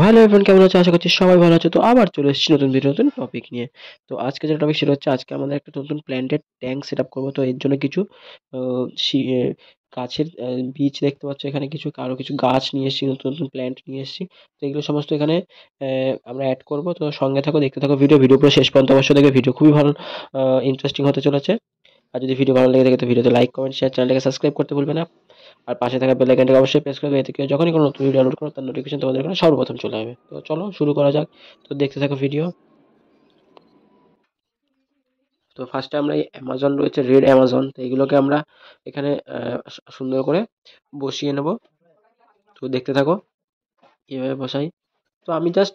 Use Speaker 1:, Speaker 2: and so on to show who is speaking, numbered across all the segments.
Speaker 1: Hello everyone, কেমন আছো? আশা করছি সবাই ভালো আছো। তো আবার চলে এসেছি নতুন ভিডিও, নতুন টপিক নিয়ে। তো আজকে যে টপিক সেটা হচ্ছে, আজকে আমাদের একটা নতুন প্ল্যান্টেড ট্যাঙ্ক সেট আপ করবো। তো এর জন্য কিছু গাছের বীজ দেখতে পাচ্ছ এখানে, কিছু আরো কিছু গাছ নিয়ে এসেছি, নতুন নতুন প্ল্যান্ট নিয়ে এসেছি। তো এগুলো সমস্ত এখানে আমরা অ্যাড করবো। তো সঙ্গে থাকো, দেখতে থাকো ভিডিও পুরো শেষ পর্যন্ত অবশ্যই দেখবে। ভিডিও খুবই ভালো, ইন্টারেস্টিং হতে চলেছে। আর যদি ভিডিও ভালো লেগে থাকে তো ভিডিওতে লাইক, কমেন্ট, শেয়ার, চ্যানেলটাকে সাবস্ক্রাইব করতে ভুলবে না। আর পাশে থাকা বেল আইকনটাকে অবশ্যই প্রেস করবে, এতে করে যখনই কোনো নতুন ভিডিও আপলোড করো তার নোটিফিকেশন তোমাদের এখানে সর্বপ্রথম চলে যাবে। তো চলো শুরু করা যাক। তো দেখতে থাকো ভিডিও। তো ফার্স্টে আমরা এই অ্যামাজন রয়েছে, রেড অ্যামাজন, তো এগুলোকে আমরা এখানে সুন্দর করে বসিয়ে নেব। তো দেখতে থাকো কিভাবে বসাই। তো আমি জাস্ট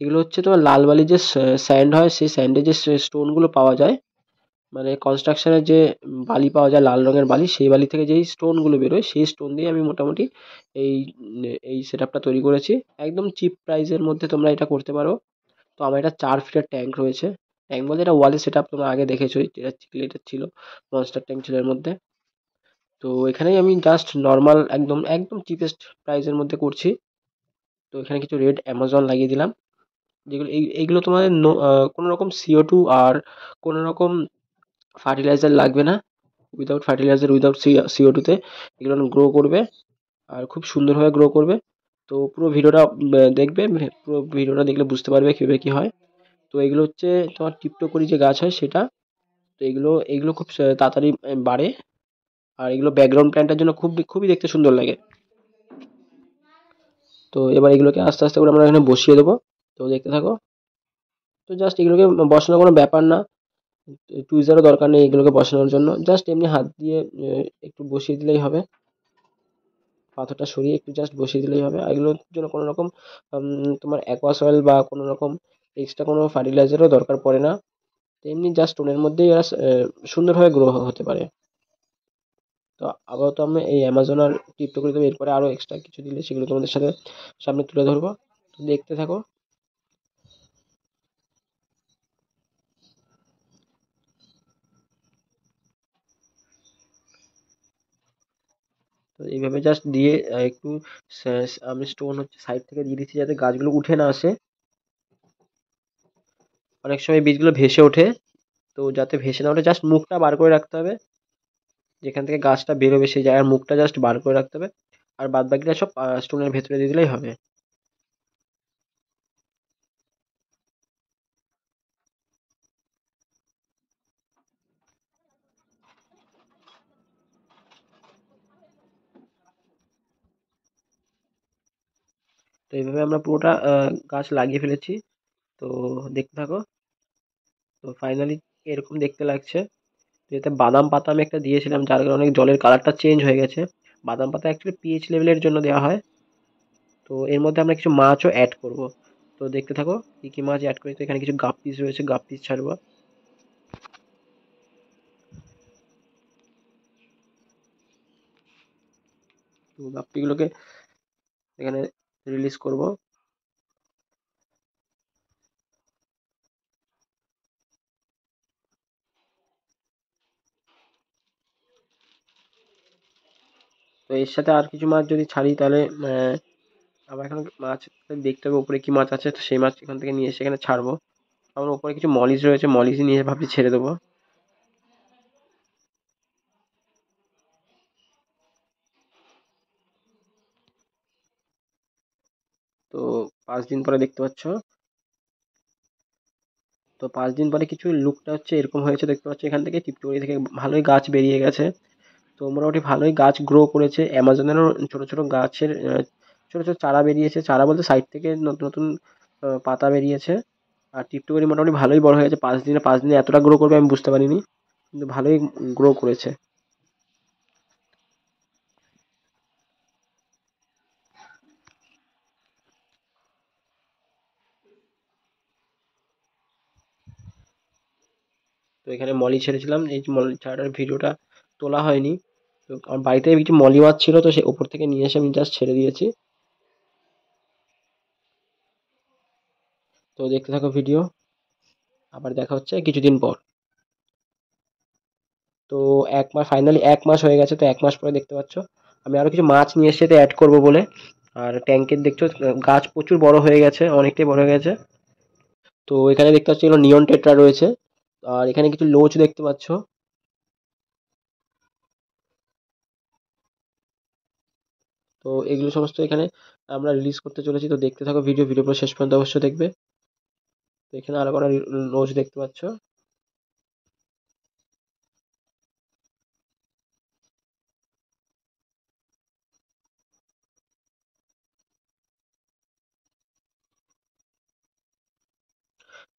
Speaker 1: এগুলো হচ্ছে তোমার লাল বালি যে স্যান্ড হয়, সেই স্যান্ডে যে স্টোনগুলো পাওয়া যায়, মানে কনস্ট্রাকশনের যে বালি পাওয়া যায়, লাল রঙের বালি, সেই বালি থেকে যেই স্টোনগুলো বেরোয় সেই স্টোন দিয়ে আমি মোটামুটি এই এই সেট আপটা তৈরি করেছি। একদম চিপ প্রাইসের মধ্যে তোমরা এটা করতে পারো। তো আমার এটা 4 ফিটের ট্যাঙ্ক রয়েছে। ট্যাঙ্ক বলতে এটা ওয়ালের সেট আপ, তোমরা আগে দেখেছোই, এটা চিকলেটের ছিল, মনস্টার ট্যাঙ্ক ছিল এর মধ্যে। তো এখানেই আমি জাস্ট নর্মাল একদম একদম চিপেস্ট প্রাইসের মধ্যে করছি। তো এখানে কিছু রেড অ্যামাজন লাগিয়ে দিলাম, যেগুলো এইগুলো তোমাদের কোনো রকম CO2 আর কোনো রকম ফার্টিলাইজার লাগবে না। উইদাউট ফার্টিলাইজার, উইদাউট CO2 তে এগুলো গ্রো করবে, আর খুব সুন্দরভাবে গ্রো করবে। তো পুরো ভিডিওটা দেখবে, পুরো ভিডিওটা দেখলে বুঝতে পারবে কীভাবে কী হয়। তো এগুলো হচ্ছে তোমার টিপটোকরি যে গাছ হয় সেটা। তো এগুলো এগুলো খুব তাড়াতাড়ি বাড়ে, আর এগুলো ব্যাকগ্রাউন্ড প্ল্যান্টের জন্য খুবই খুবই দেখতে সুন্দর লাগে। তো এবার এগুলোকে আস্তে আস্তে করে আমরা এখানে বসিয়ে দেবো। তো দেখতে থাকো। তো জাস্ট এগুলোকে বসানোর কোনো ব্যাপার না, টুইজারও দরকার নেই এগুলোকে বসানোর জন্য, জাস্ট এমনি হাত দিয়ে একটু বসিয়ে দিলেই হবে। পাথরটা সরিয়ে একটু জাস্ট বসিয়ে দিলেই হবে। আর এগুলোর জন্য কোনো রকম তোমার অ্যাকোয়া সয়েল বা কোনো রকম এক্সট্রা কোনো ফার্টিলাইজারও দরকার পড়ে না। তো এমনি জাস্ট স্টোনের মধ্যেই এরা সুন্দরভাবে গ্রো হতে পারে। তো আপাতত আমি এই অ্যামাজন আর ক্রিপ্টোকরি দেবো, এরপরে আরও এক্সট্রা কিছু দিলে সেগুলো তোমাদের সাথে সামনে তুলে ধরবো। তো দেখতে থাকো। তো এইভাবে জাস্ট দিয়ে একটু আমি স্টোন হচ্ছে সাইড থেকে দিয়ে দিচ্ছি, যাতে গাছগুলো উঠে না আসে। অনেক সময় বীজগুলো ভেসে ওঠে, তো যাতে ভেসে না ওঠে জাস্ট মুখটা বার করে রাখতে হবে, যেখান থেকে গাছটা বেরোবে সেই জায়গার মুখটা জাস্ট বার করে রাখতে হবে। আর বাদ বাকিটা সব স্টোনের ভেতরে দিয়ে দিলেই হবে। তো এইভাবে আমরা পুরোটা গাছ লাগিয়ে ফেলেছি। তো দেখতে থাকো। তো ফাইনালি এরকম দেখতে লাগছে। তো এতে বাদাম পাতা আমি একটা দিয়েছিলাম, যার কারণে জলের কালারটা চেঞ্জ হয়ে গেছে। বাদাম পাতা অ্যাকচুয়ালি পিএইচ লেভেলের জন্য দেওয়া হয়। তো এর মধ্যে আমরা কিছু মাছও অ্যাড করব। তো দেখতে থাকো কি কি মাছ অ্যাড করি। তো এখানে কিছু গাপ্পিস রয়েছে, গাপ্পিস ছাড়বো। তো গাপ্পিগুলোকে এখানে রিলিজ করব। তো এর সাথে আর কিছু মাছ যদি ছাড়ি তাহলে আবার এখন মাছ দেখতে হবে উপরে কি মাছ আছে, তো সেই মাছ এখান থেকে নিয়ে এসে এখানে ছাড়বো। আমার উপরে কিছু মলিস রয়েছে, মলিসই নিয়ে ভাবছি ছেড়ে দেবো। তো 5 দিন পরে দেখতে পাচ্ছ। তো 5 দিন পরে কিছু লুকটা হচ্ছে এরকম হয়েছে, দেখতে পাচ্ছ এখান থেকে টিপটলি থেকে ভালোই গাছ বেরিয়ে গেছে। তো মোটামুটি ভালোই গাছ গ্রো করেছে। অ্যামাজনেরও ছোট ছোট গাছের ছোট ছোট চারা বেরিয়েছে, চারা বলতে সাইড থেকে নতুন নতুন পাতা বেরিয়েছে। আর টিপটলি মোটামুটি ভালোই বড় হয়ে গেছে। 5 দিনে 5 দিনে এতটা গ্রো করবে আমি বুঝতে পারিনি, কিন্তু ভালোই গ্রো করেছে। তো এখানে মলি ছেড়েছিলাম, এই যে মলি ছাড়াটার ভিডিওটা তোলা হয়নি। তো আমার বাড়িতে কিছু মলি মাছ ছিল, তো সে ওপর থেকে নিয়ে এসে আমি জাস্ট ছেড়ে দিয়েছি। তো দেখতে থাকো ভিডিও, আবার দেখা হচ্ছে কিছুদিন পর। তো 1 মাস, ফাইনালি 1 মাস হয়ে গেছে। তো 1 মাস পরে দেখতে পাচ্ছ আমি আরো কিছু মাছ নিয়ে এসেছি অ্যাড করবো বলে। আর ট্যাঙ্কের দেখছো গাছ প্রচুর বড় হয়ে গেছে, অনেকটাই বড় হয়ে গেছে। তো এখানে দেখতে পাচ্ছি এগুলো নিয়ন টেট্রা রয়েছে। আর এখানে কিছু লোচ দেখতে পাচ্ছ। তো এগুলো সমস্ত এখানে আমরা রিলিজ করতে চলেছি। তো দেখতে থাকো ভিডিও পুরো শেষ পর্যন্ত অবশ্যই দেখবে। তো এখানে আরো কটা লোচ দেখতে পাচ্ছ।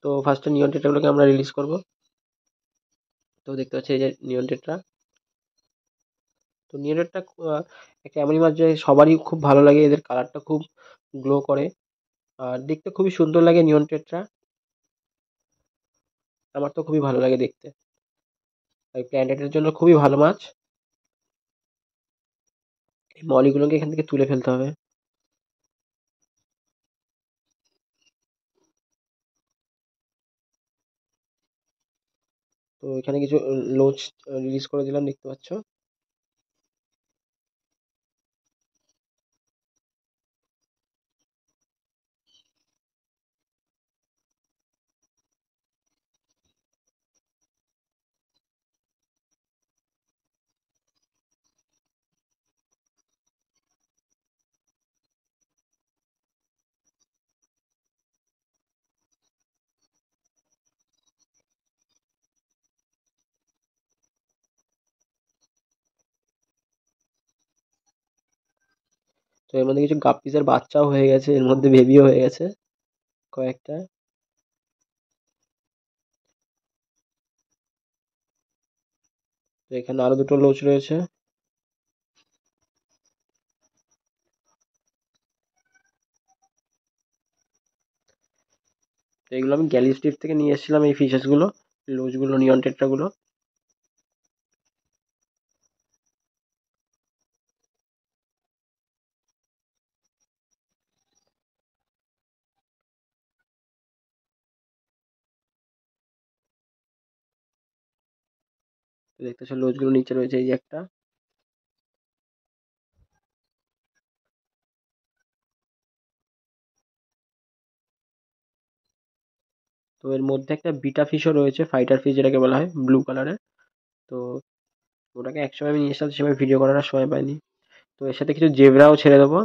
Speaker 1: তো ফার্স্টে নিয়ন টেট্রাগুলোকে আমরা রিলিজ করব। তো দেখতে পাচ্ছি এই যে নিয়ন টেট্রা। তো নিয়ন টেট্রা একটা এমনই মাছ যে সবারই খুব ভালো লাগে, এদের কালারটা খুব গ্লো করে আর দেখতে খুবই সুন্দর লাগে নিয়ন টেট্রা। আমার তো খুবই ভালো লাগে দেখতে। এই প্ল্যান্টেটের জন্য খুবই ভালো মাছ। এই মলিগুলোকে এখান থেকে তুলে ফেলতে হবে। তো এখানে কিছু লোচ রিলিজ করে দিলাম, দেখতে পাচ্ছ। তো এর মধ্যে কিছু গাপ্পিসের বাচ্চাও হয়ে গেছে, এর মধ্যে বেবিও হয়ে গেছে কয়েকটা। তো এখানে আরো দুটো লোচ রয়েছে। তো এগুলো আমি গ্যালি স্ট্রিট থেকে নিয়ে এসেছিলাম, এই ফিশেস গুলো, লোচ গুলো, নিয়ন টেট্রা গুলো। তো দেখতে পাচ্ছ লোচ গুলো নিচে রয়েছে, এই যে একটা। তো এর মধ্যে একটা বিটা ফিশও রয়েছে, ফাইটার ফিশ যেটাকে বলা হয়, ব্লু কালারের। তো ওটাকে একসময় আমি নিয়ে এসেছিলাম, সে সময় ভিডিও করার আর সময় পাইনি। তো এর সাথে কিছু জেব্রাও ছেড়ে দেবো।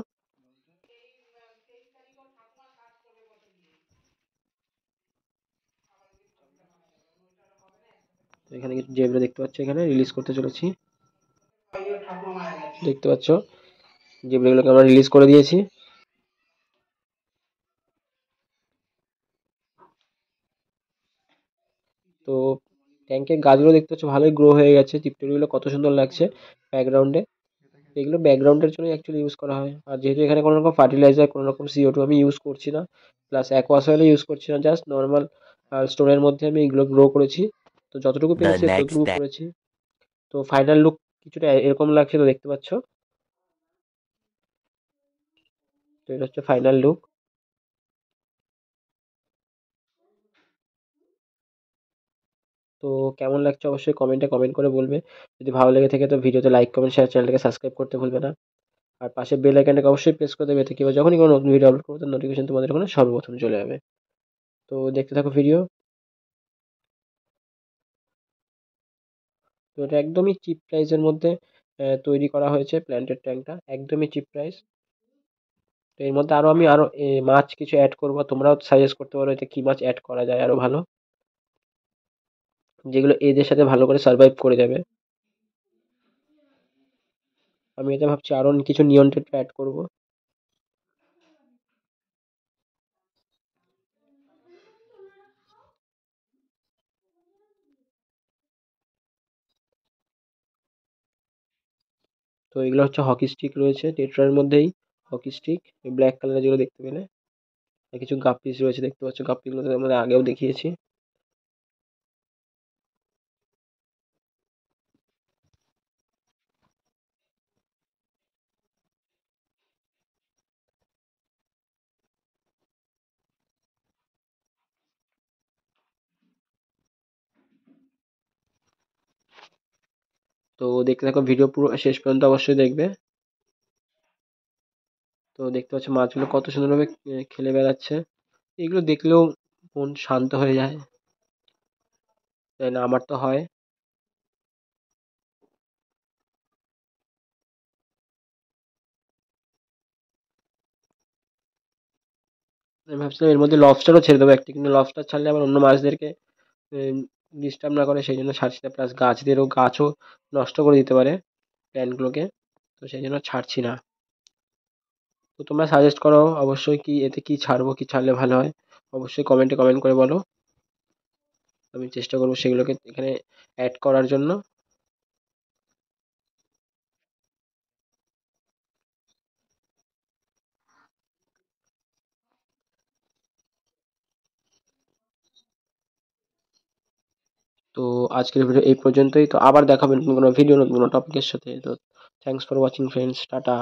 Speaker 1: তো এখানে কিছু জেব্রা দেখতে পাচ্ছ, এখানে রিলিজ করতে চলেছি। দেখতে পাচ্ছ জেব্রাগুলোকে আমরা রিলিজ করে দিয়েছি। তো ট্যাঙ্কের গাছগুলো দেখতে পাচ্ছ ভালোই গ্রো হয়ে গেছে, টিপটনিগুলো কত সুন্দর লাগছে ব্যাকগ্রাউন্ডে। এগুলো ব্যাকগ্রাউন্ডের জন্য অ্যাকচুয়ালি ইউজ করা হয়। আর যেহেতু এখানে কোনো রকম ফার্টিলাইজার, কোনো রকম CO2 আমি ইউজ করছি না, প্লাস অ্যাকোয়া সয়েলও ইউজ করছি না, জাস্ট নর্মাল স্টোনের মধ্যে আমি এগুলো গ্রো করেছি। তো যতটুকু
Speaker 2: The
Speaker 1: পেরেছি
Speaker 2: next
Speaker 1: ততটুকু
Speaker 2: day.
Speaker 1: করেছি। তো ফাইনাল লুক কিছুটা এরকম লাগছে, তো দেখতে পাচ্ছ। তো এটা হচ্ছে ফাইনাল লুক। তো কেমন লাগছে অবশ্যই কমেন্টে কমেন্ট করে বলবে। যদি ভালো লেগে থাকে তো ভিডিওতে লাইক, কমেন্ট, শেয়ার, চ্যানেলটাকে সাবস্ক্রাইব করতে ভুলবে না। আর পাশে বেল আইকনটাকে অবশ্যই প্রেস করে দেবে, এতে কি হবে, যখনই কোনো নতুন ভিডিও আপলোড করবো তার নোটিফিকেশন তোমাদের ওখানে সর্বপ্রথম চলে যাবে। তো দেখতে থাকো ভিডিও। তো এটা একদমই চিপ প্রাইসের মধ্যে তৈরি করা হয়েছে প্ল্যান্টেড ট্যাঙ্কটা, একদমই চিপ প্রাইস। তো এর মধ্যে আরো মাছ কিছু অ্যাড করবো, তোমরাও সাজেস্ট করতে পারো এতে কি মাছ অ্যাড করা যায় আরো ভালো, যেগুলো এদের সাথে ভালো করে সার্ভাইভ করে যাবে। আমি এটা ভাবছি আরো কিছু নিয়ন টেট্রা অ্যাড করবো। তো এগুলো হচ্ছে হকি স্টিক রয়েছে টেট্রার মধ্যেই, হকি স্টিক ব্ল্যাক কালারের যেগুলো দেখতে পেলে। আর কিছু গাপ্পিস রয়েছে, দেখতে পাচ্ছ গাপ্পিগুলো তো আমাদের আগেও দেখিয়েছি। তো দেখতে থাকো ভিডিও পুরো শেষ পর্যন্ত অবশ্যই দেখবে। তো দেখতে পাচ্ছ মাছগুলো কত সুন্দরভাবে খেলে বেড়াচ্ছে। এগুলো দেখলেও মন শান্ত হয়ে যায়, তাই না? আমার তো হয়। আমি ভাবছিলাম এর মধ্যে লবস্টারও ছেড়ে দেবো একটা, কিন্তু লবস্টার ছাড়লে আবার অন্য মাছদেরকে ডিস্টার্ব না করে সেই জন্য ছাড়ছি না, প্লাস গাছও নষ্ট করে দিতে পারে প্ল্যান্টগুলোকে, তো সেই জন্য ছাড়ছি না। তো তোমরা সাজেস্ট করো অবশ্যই, কি এতে কি ছাড়বো, কি ছাড়লে ভালো হয়, অবশ্যই কমেন্টে কমেন্ট করে বলো। আমি চেষ্টা করবো সেগুলোকে এখানে অ্যাড করার জন্য। তো আজকের ভিডিও এই পর্যন্তই, তো আবার দেখাবেন নতুন কোনো ভিডিও, নতুন কোনো টপিকের সাথে। তো thanks for watching friends, tata.